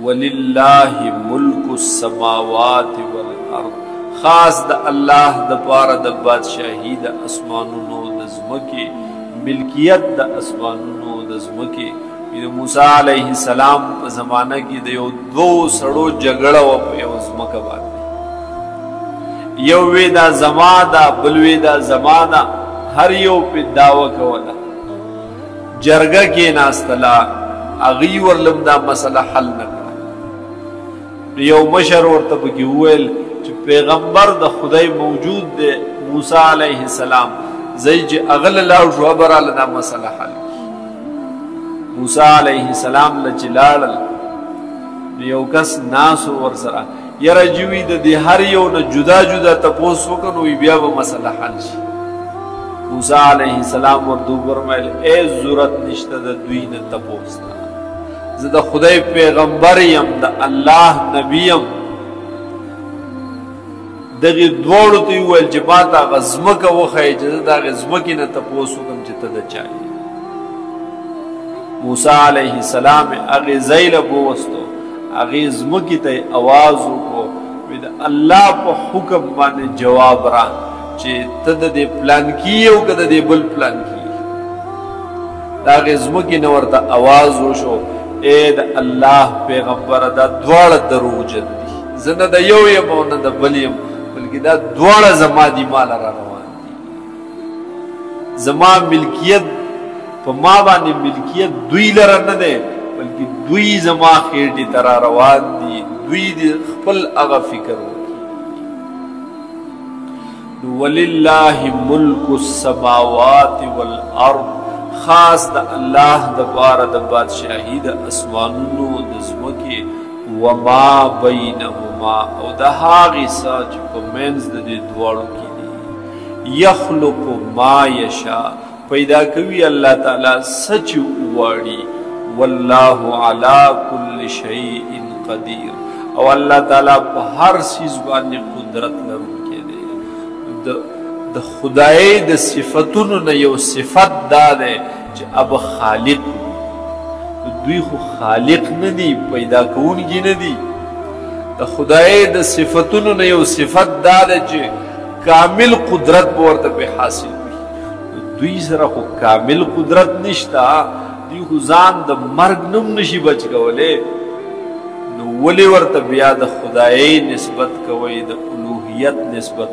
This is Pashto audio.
وللہ ملک السماوات والارض، خاص د الله د پاره د بادشاہی د اسمانونو د زمکه، ملکیت د اسمانونو د زمکه. د موسی علیه السلام په زمانه کې د یو دوه سړو جګړه و په یو زمکه باندې، یو وی دا زما دا بل وی دا زما دا، هر یو په دعوه کوله. جرګه کې ناستلا اغي ورلم دا مسله حل نه کړه. یو مشر ورته پکې وویل چې پیغمبر د خدای موجود دی موسی علیه السلام، زی چې اغل لاړ شو براله دا مسله حل. موسی علیه السلام لچلاړل یو کس ناسو ورسره یره جوی د دې هر یو نه جدا جدا تپوس وکړو بیا به مسله حل شي. موسی علیه السلام ورته فرمایل ای ضرورت نشته د دوی نه تپوس نه، زه د خدای پیغمبر یم د الله نبی یم. دغه دواړو ته ویل چې ما ته غزمکه وښایي چې زه د هغې ځمکې نه تپوس وکړم چې ته د چا یې. موسی علیه السلام هغې ځای له بووستو، هغې ځمکې ته یې اواز وکړو، وی د الله په حکم باندې جواب را چې ته د دې پلانکي یې او که د دې بل پلانکي یې. د هغې ځمکې نه ورته اواز وشو ای د الله پیغمبره دا دواړه دروغجن دي، زه نه د یو یم او نه د بل یم، بلکې دا دواړه زما دي، ماله را روان دي. زما ملکیت په ما باندې ملکیت دوی لره نه دی، بلکې دوی زما خېټې ته را روان دي، دوی د خپل هغه فکر وکړي. وللہ ملک السماوات والارض، خاص د الله د پاره د بادشاہی د اسمانونو د ځمکې، وما بینهما، او د هغې څه چې په منځ د دې دواړو کې دي. یخلق ما یشاء، پیدا کوي الله تعالی څه چې وغواړي. والله علی کل شیء قدیر، او الله تعالی په هر څیز باندې قدرت لرونکی دی. د خدای د صفتونو نه یو صفت دا دی چې اب خالق، دوی خو خالق نه دي، پیدا کوونکي نه دي. د خدای د صفتونو نه یو صفت دا دی چې کامل قدرت به ورته پې حاصل وي. دوی سره خو کامل قدرت نشته، دوی خو ځان د مرګ نم نشي بچ کولی، نو ولې ورته بیا د خدای نسبت کوئ، د الوهیت نسبت